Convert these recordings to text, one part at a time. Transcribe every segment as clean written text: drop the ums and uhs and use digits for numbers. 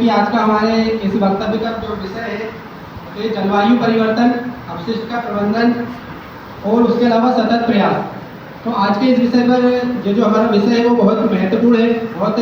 कि आज का हमारे इस वक्तव्य का जो विषय है ये जलवायु परिवर्तन, अपशिष्ट का प्रबंधन और उसके अलावा सतत प्रयास। तो आज के इस विषय पर ये जो हमारा विषय है वो बहुत महत्वपूर्ण है, बहुत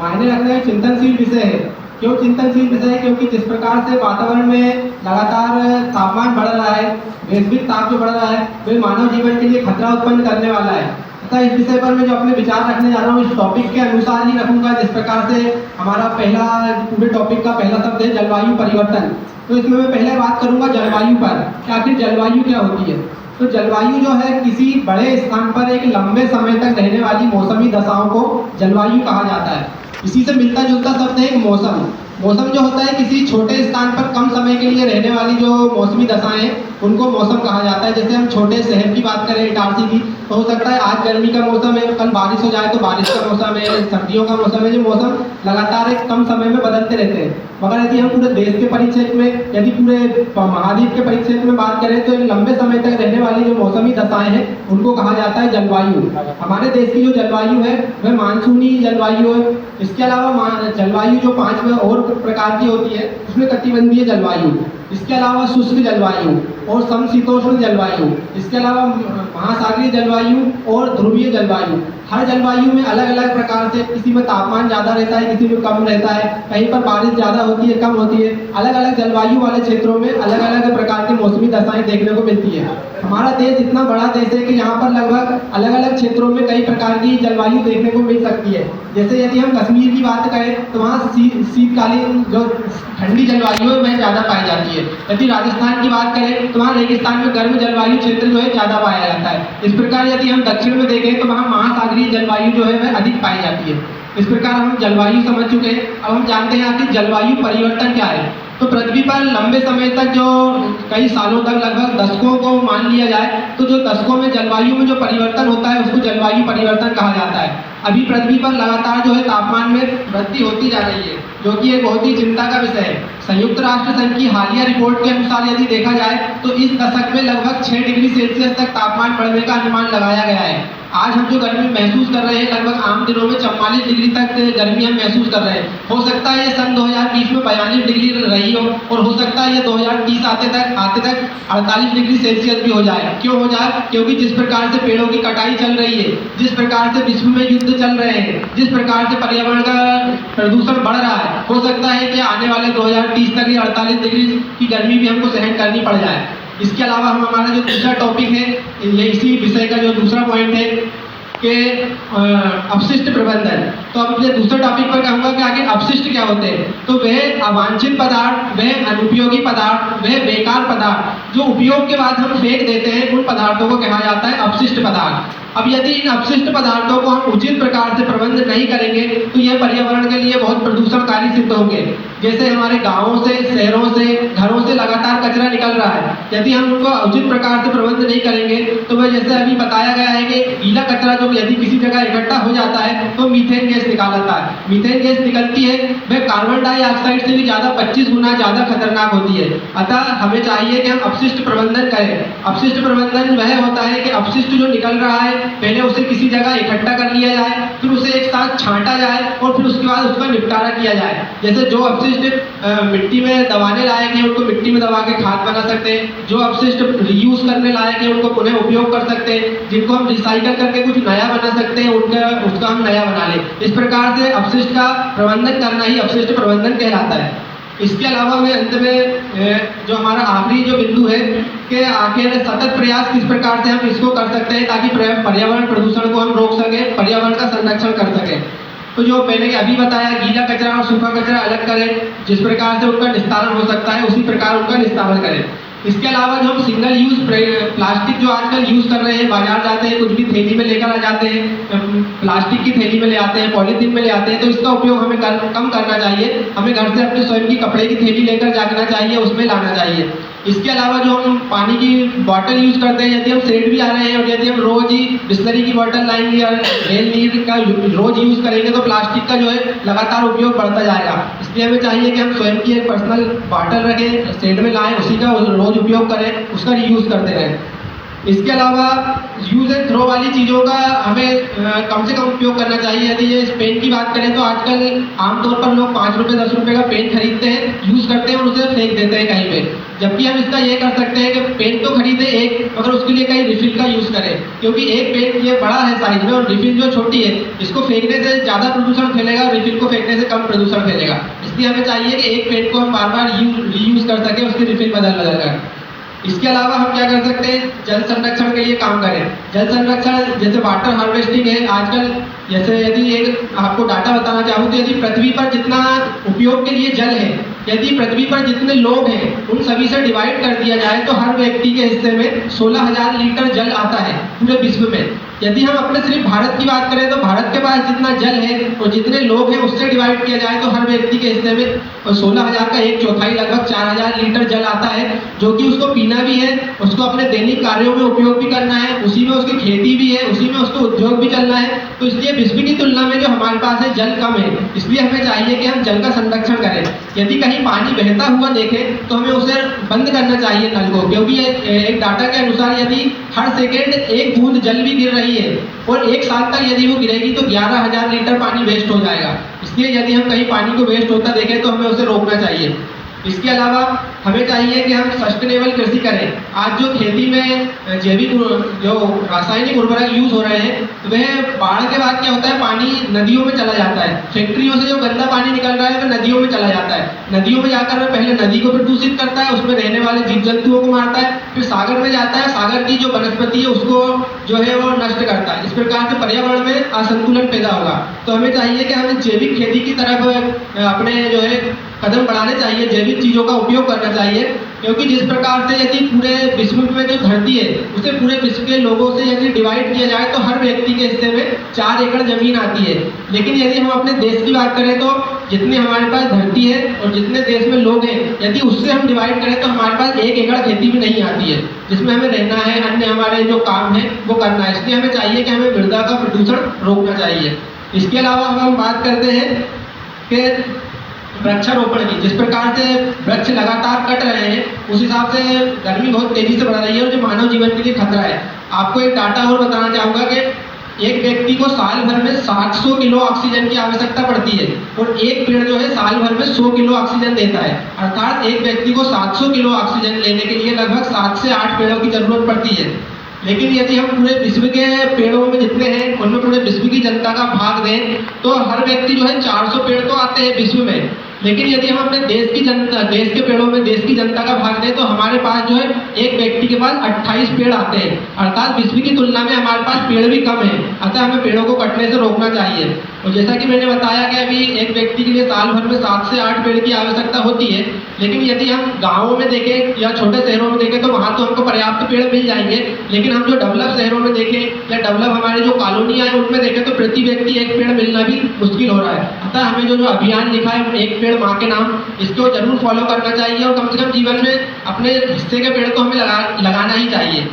मायने रखने चिंतनशील विषय है। क्यों चिंतनशील विषय है? क्योंकि जिस प्रकार से वातावरण में लगातार तापमान बढ़ रहा है, वैश्विक ताप जो बढ़ रहा है वह मानव जीवन के लिए खतरा उत्पन्न करने वाला है। तथा इस विषय पर मैं जो अपने विचार रखने जा रहा हूँ इस टॉपिक के अनुसार ही रखूंगा, जिस प्रकार से हमारा पहला पूरे टॉपिक का पहला शब्द है जलवायु परिवर्तन। तो इसमें मैं पहले बात करूंगा जलवायु पर कि आखिर जलवायु क्या होती है। तो जलवायु जो है किसी बड़े स्थान पर एक लंबे समय तक रहने वाली मौसमी दशाओं को जलवायु कहा जाता है। इसी से मिलता जुलता शब्द है एक मौसम। मौसम जो होता है किसी छोटे स्थान पर कम समय के लिए रहने वाली जो मौसमी दशाएं हैं उनको मौसम कहा जाता है। जैसे हम छोटे शहर की बात करें इटारसी की, तो हो सकता है आज गर्मी का मौसम है, कल बारिश हो जाए तो बारिश का मौसम है, सर्दियों का मौसम है। जो मौसम लगातार एक कम समय में बदलते रहते हैं। मगर यदि हम पूरे देश के परिक्षेत्र में, यदि पूरे महाद्वीप के परिक्षेत्र में बात करें तो लंबे समय तक रहने वाली जो मौसमी दशाएं हैं उनको कहा जाता है जलवायु। हमारे देश की जो जलवायु है वह मानसूनी जलवायु है। इसके अलावा जलवायु जो 5 और प्रकार की होती है उसमें कटिबंधीय जलवायु, इसके अलावा शुष्क जलवायु और समशीतोष्ण जलवायु, इसके अलावा महासागरीय जलवायु और ध्रुवीय जलवायु। हर जलवायु में अलग अलग प्रकार से, किसी में तापमान ज़्यादा रहता है, किसी में कम रहता है, कहीं पर बारिश ज़्यादा होती है, कम होती है। अलग अलग जलवायु वाले क्षेत्रों में अलग अलग प्रकार की मौसमी दशाएं देखने को मिलती है। हमारा देश इतना बड़ा देश है कि यहाँ पर लगभग अलग अलग क्षेत्रों में कई प्रकार की जलवायु देखने को मिल सकती है। जैसे यदि हम कश्मीर की बात करें तो वहाँ शीतकालीन जो ठंडी जलवायु है वह ज़्यादा पाई जाती है। यदि राजस्थान की बात करें तो वहाँ रेगिस्तान में गर्म जलवायु क्षेत्र जो है ज़्यादा पाया जाता है। इस प्रकार यदि हम दक्षिण में देखें तो वहाँ महासागरीय जलवायु जो है वह अधिक पाई जाती है। इस प्रकार हम जलवायु समझ चुके हैं। अब हम जानते हैं कि जलवायु परिवर्तन क्या है। तो पृथ्वी पर लंबे समय तक जो कई सालों तक लगभग दशकों को मान लिया जाए तो जो दशकों में जलवायु में जो परिवर्तन होता है उसको जलवायु परिवर्तन कहा जाता है। अभी पृथ्वी पर लगातार जो है तापमान में वृद्धि होती जा रही है, जो कि एक बहुत ही चिंता का विषय है। संयुक्त राष्ट्र संघ की हालिया रिपोर्ट के अनुसार यदि देखा जाए तो इस दशक में लगभग 6 डिग्री सेल्सियस तक तापमान बढ़ने का अनुमान लगाया गया है। आज हम जो गर्मी महसूस कर रहे हैं लगभग आम दिनों में 44 डिग्री तक गर्मी हम महसूस कर रहे हैं। हो सकता है ये सन 2020 में 42 डिग्री रही हो और हो सकता है ये 2030 आते तक 48 डिग्री सेल्सियस भी हो जाए। क्यों हो जाए? क्योंकि जिस प्रकार से पेड़ों की कटाई चल रही है, जिस प्रकार से विश्व में युद्ध चल रहे हैं, जिस प्रकार से पर्यावरण का प्रदूषण बढ़ रहा है, हो सकता है कि आने वाले 2030 तक ये 48 डिग्री की गर्मी भी हमको सहन करनी पड़ जाए। इसके अलावा हम हमारा जो दूसरा टॉपिक है, ये इसी विषय का जो दूसरा पॉइंट है कि अपशिष्ट प्रबंधन। तो अब मैं दूसरे टॉपिक पर कहूँगा कि आगे अपशिष्ट क्या होते हैं। तो वह अवांछित पदार्थ, वह अनुपयोगी पदार्थ, वह बेकार पदार्थ जो उपयोग के बाद हम फेंक देते हैं, उन पदार्थों को कहा जाता है अपशिष्ट पदार्थ। अब यदि इन अपशिष्ट पदार्थों को हम उचित प्रकार से प्रबंध नहीं करेंगे तो यह पर्यावरण के लिए बहुत प्रदूषणकारी सिद्ध होंगे। जैसे हमारे गाँवों से, शहरों से, घरों से लगातार कचरा निकल रहा है। यदि हम उनको उचित प्रकार से प्रबंध नहीं करेंगे तो वह जैसे अभी बताया गया है कि गीला कचरा जो यदि किसी जगह इकट्ठा हो जाता है तो मीथेन गैस निकालता है। मीथेन गैस निकलती है वह कार्बन डाइऑक्साइड से भी ज़्यादा 25 गुना ज़्यादा खतरनाक होती है। अतः हमें चाहिए कि हम अपशिष्ट प्रबंधन करें। अपशिष्ट प्रबंधन वह होता है कि अपशिष्ट जो निकल रहा है पहले उसे किसी जगह इकट्ठा कर लिया जाए, फिर उसे एक साथ छांटा जाए और फिर उसके बाद उसका निपटारा किया जाए। जैसे जो अपशिष्ट मिट्टी में दबाने लायक है उनको मिट्टी में दबा के खाद बना सकते हैं, जो अपशिष्ट रीयूज करने लायक है उनको पुनः उपयोग कर सकते हैं, जिनको हम रिसाइकल करके कुछ नया बना सकते हैं उसका हम नया बना लें। इस प्रकार से अपशिष्ट का प्रबंधन करना ही अपशिष्ट प्रबंधन कहलाता है। इसके अलावा मैं अंत में जो हमारा आखिरी जो बिंदु है कि आखिर सतत प्रयास किस प्रकार से हम इसको कर सकते हैं ताकि पर्यावरण प्रदूषण को हम रोक सकें, पर्यावरण का संरक्षण कर सकें। तो जो मैंने अभी बताया गीला कचरा और सूखा कचरा अलग करें, जिस प्रकार से उनका निस्तारण हो सकता है उसी प्रकार उनका निस्तारण करें। इसके अलावा जो हम सिंगल यूज प्लास्टिक जो आजकल यूज़ कर रहे हैं, बाजार जाते हैं कुछ भी थैली में लेकर आ जाते हैं, प्लास्टिक की थैली में ले आते हैं, पॉलीथीन में ले आते हैं, तो इसका उपयोग हमें कम करना चाहिए। हमें घर से अपने स्वयं की कपड़े की थैली लेकर जाना चाहिए, उसमें लाना चाहिए। इसके अलावा जो हम पानी की बॉटल यूज़ करते हैं, यदि हम सेठ भी आ रहे हैं और यदि हम रोज़ ही बिस्लरी की बॉटल लाएंगे या रेल नीर का रोज़ यूज़ करेंगे तो प्लास्टिक का जो है लगातार उपयोग बढ़ता जाएगा। इसलिए हमें चाहिए कि हम स्वयं की एक पर्सनल बॉटल रखें, सेठ में लाएं, उसी का रोज़ उपयोग करें, उसका रीयूज़ करते रहें। इसके अलावा यूज एंड थ्रो वाली चीज़ों का हमें कम से कम उपयोग करना चाहिए। यदि ये पेन की बात करें तो आजकल आमतौर पर लोग 5 रुपये 10 रुपये का पेन खरीदते हैं, यूज़ करते हैं और उसे फेंक देते हैं कहीं पे। जबकि हम इसका ये कर सकते हैं कि पेन तो खरीदे एक, मगर उसके लिए कहीं रिफिल का यूज़ करें, क्योंकि एक पेन ये बड़ा है साइज में और रिफिल जो छोटी है, इसको फेंकने से ज़्यादा प्रदूषण फैलेगा और रिफिल को फेंकने से कम प्रदूषण फैलेगा। इसलिए हमें चाहिए कि एक पेन को हम बार बार रीयूज़ कर सकें, उसकी रिफिल बदल बदल कर। इसके अलावा हम क्या कर सकते हैं, जल संरक्षण के लिए काम करें। जल संरक्षण जैसे वाटर हार्वेस्टिंग है आजकल, जैसे यदि एक आपको डाटा बताना चाहूँ तो यदि पृथ्वी पर जितना उपयोग के लिए जल है, यदि पृथ्वी पर जितने लोग हैं उन सभी से डिवाइड कर दिया जाए तो हर व्यक्ति के हिस्से में 16,000 लीटर जल आता है पूरे विश्व में। यदि हम अपने सिर्फ भारत की बात करें तो भारत के पास जितना जल है और जितने लोग हैं उससे डिवाइड किया जाए तो हर व्यक्ति के हिस्से में 16,000 का 1/4 लगभग 4,000 लीटर जल आता है, जो कि उसको पीना भी है, उसको अपने दैनिक कार्यों में उपयोग भी करना है, उसी में उसकी खेती भी है, उसी में उसको उद्योग भी चलना है। तो इसलिए विश्व की तुलना में जो हमारे पास है जल कम है, इसलिए हमें चाहिए कि हम जल का संरक्षण करें। यदि कहीं पानी बहता हुआ देखें तो हमें उसे बंद करना चाहिए नल को, क्योंकि एक डाटा के अनुसार यदि हर सेकेंड एक बूंद जल भी गिर रही है और 1 साल तक यदि वो गिरेगी तो 11,000 लीटर पानी वेस्ट हो जाएगा। इसलिए यदि हम कहीं पानी को वेस्ट होता देखें तो हमें उसे रोकना चाहिए। इसके अलावा हमें चाहिए कि हम सस्टेनेबल कृषि करें। आज जो खेती में जैविक जो रासायनिक उर्वरक यूज हो रहे हैं, वह बाढ़ के बाद क्या होता है, पानी नदियों में चला जाता है। फैक्ट्रियों से जो गंदा पानी निकल रहा है वह नदियों में चला जाता है। नदियों में जाकर वह पहले नदी को प्रदूषित करता है, उसमें रहने वाले जीव जंतुओं को मारता है, फिर सागर में जाता है, सागर की जो वनस्पति है उसको जो है वो नष्ट करता है। इस प्रकार से पर्यावरण में असंतुलन पैदा होगा। तो हमें चाहिए कि हमें जैविक खेती की तरफ अपने जो है कदम बढ़ाने चाहिए, जैविक चीज़ों का उपयोग करना चाहिए, क्योंकि जिस प्रकार से यदि पूरे विश्व में जो धरती है उसे पूरे विश्व के लोगों से यदि डिवाइड किया जाए तो हर व्यक्ति के हिस्से में 4 एकड़ जमीन आती है। लेकिन यदि हम अपने देश की बात करें तो जितनी हमारे पास धरती है और जितने देश में लोग हैं, यदि उससे हम डिवाइड करें तो हमारे पास 1 एकड़ खेती भी नहीं आती है, जिसमें हमें रहना है, अन्य हमारे जो काम है वो करना है। इसलिए हमें चाहिए कि हमें मृदा का प्रदूषण रोकना चाहिए। इसके अलावा हम बात करते हैं कि वृक्षारोपण की। जिस प्रकार से वृक्ष लगातार कट रहे हैं उस हिसाब से गर्मी बहुत तेजी से बढ़ रही है और जो मानव जीवन के लिए खतरा है। आपको एक डाटा और बताना चाहूँगा कि एक व्यक्ति को साल भर में 700 किलो ऑक्सीजन की आवश्यकता पड़ती है और एक पेड़ जो है साल भर में 100 किलो ऑक्सीजन देता है। अर्थात एक व्यक्ति को 700 किलो ऑक्सीजन लेने के लिए लगभग 7 से 8 पेड़ों की जरूरत पड़ती है। लेकिन यदि हम पूरे विश्व के पेड़ों में जितने हैं उनमें पूरे विश्व की जनता का भाग दें तो हर व्यक्ति जो है 400 पेड़ तो आते हैं विश्व में। लेकिन यदि हम अपने देश के पेड़ों में देश की जनता का भाग दें तो हमारे पास जो है एक व्यक्ति के पास 28 पेड़ आते हैं। अर्थात विश्व की तुलना में हमारे पास पेड़ भी कम है। अतः हमें पेड़ों को कटने से रोकना चाहिए। और जैसा कि मैंने बताया कि अभी एक व्यक्ति के लिए साल भर में 7 से 8 पेड़ की आवश्यकता होती है। लेकिन यदि हम गाँवों में देखें या छोटे शहरों में देखें तो वहाँ तो हमको पर्याप्त पेड़ मिल जाएंगे। लेकिन हम जो डेवलप शहरों में देखें या डेवलप हमारे जो कॉलोनियाँ हैं उनमें देखें तो प्रति व्यक्ति एक पेड़ मिलना भी मुश्किल हो रहा है। अतः हमें जो अभियान लिखा है एक पेड़ माँ के नाम, इसको जरूर फॉलो करना चाहिए और कम से कम जीवन में अपने हिस्से के पेड़ तो हमें लगाना ही चाहिए।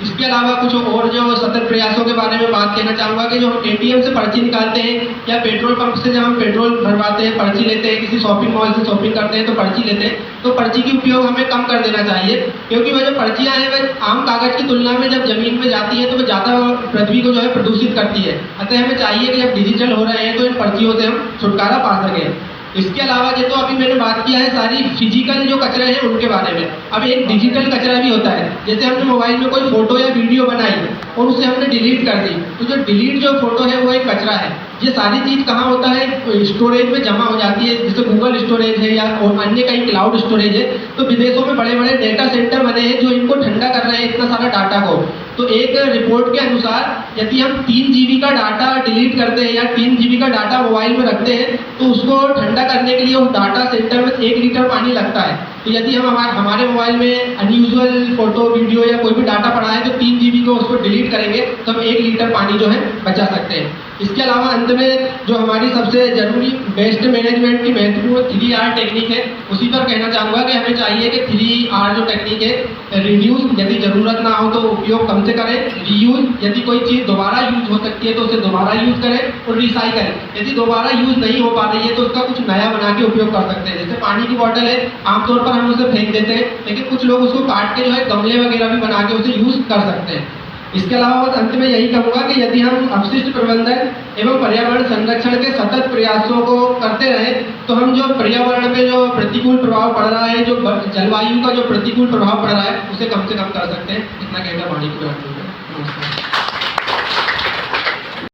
इसके अलावा कुछ और जो सतत प्रयासों के बारे में बात कहना चाहूँगा कि जो हम एटीएम से पर्ची निकालते हैं या पेट्रोल पंप से जब हम पेट्रोल भरवाते हैं पर्ची लेते हैं, किसी शॉपिंग मॉल से शॉपिंग करते हैं तो पर्ची लेते हैं, तो पर्ची की उपयोग हमें कम कर देना चाहिए। क्योंकि वह जो पर्चियाँ हैं वह आम कागज़ की तुलना में जब जमीन में जाती है तो वह ज़्यादा पृथ्वी को जो है प्रदूषित करती है। अतः हमें चाहिए कि जब डिजिटल हो रहे हैं तो इन पर्चियों से हम छुटकारा पा सकें। इसके अलावा ये तो अभी मैंने बात किया है सारी फिजिकल जो कचरे हैं उनके बारे में। अब एक डिजिटल कचरा भी होता है। जैसे हमने मोबाइल में कोई फोटो या वीडियो बनाई और उसे हमने डिलीट कर दी, तो जो डिलीट जो फोटो है वो एक कचरा है। ये सारी चीज़ कहाँ होता है, स्टोरेज में जमा हो जाती है, जैसे गूगल स्टोरेज है या और अन्य कई क्लाउड स्टोरेज है। तो विदेशों में बड़े बड़े डेटा सेंटर बने हैं जो इनको ठंडा कर रहे हैं इतना सारा डाटा को। तो एक रिपोर्ट के अनुसार यदि हम 3 GB का डाटा डिलीट करते हैं या 3 GB का डाटा मोबाइल में रखते हैं तो उसको ठंडा करने के लिए उस डाटा सेंटर में 1 लीटर पानी लगता है। तो यदि हम हमारे मोबाइल में अनयूजुअल फोटो वीडियो या कोई भी डाटा पड़ा है तो 3 GB को उसको डिलीट करेंगे तो हम 1 लीटर पानी जो है बचा सकते हैं। इसके अलावा अंत में जो हमारी सबसे जरूरी वेस्ट मैनेजमेंट की महत्वपूर्ण 3R टेक्निक है उसी पर कहना चाहूँगा कि हमें चाहिए कि 3R जो टेक्निक है, रिड्यूस यदि ज़रूरत ना हो तो उपयोग कम से करें, रीयूज यदि कोई चीज़ दोबारा यूज हो सकती है तो उसे दोबारा यूज़ करें, और रिसाइकल यदि दोबारा यूज़ नहीं हो पा रही है तो उसका कुछ नया बना के उपयोग कर सकते हैं। जैसे पानी की बॉटल है, आमतौर पर पर हम उसे फेंक देते हैं, लेकिन कुछ लोग उसको काट के जो है गमले वगैरह भी बना के उसे यूज़ कर सकते हैं। इसके अलावा बस अंत में यही कहूँगा कि यदि हम अपशिष्ट प्रबंधन एवं पर्यावरण संरक्षण के सतत प्रयासों को करते रहें तो हम जो पर्यावरण पे जो प्रतिकूल प्रभाव पड़ रहा है, जो जलवायु का जो प्रतिकूल प्रभाव पड़ रहा है, उसे कम से कम कर सकते हैं। इतना कहकर वाणी को रखूँगा। नमस्कार।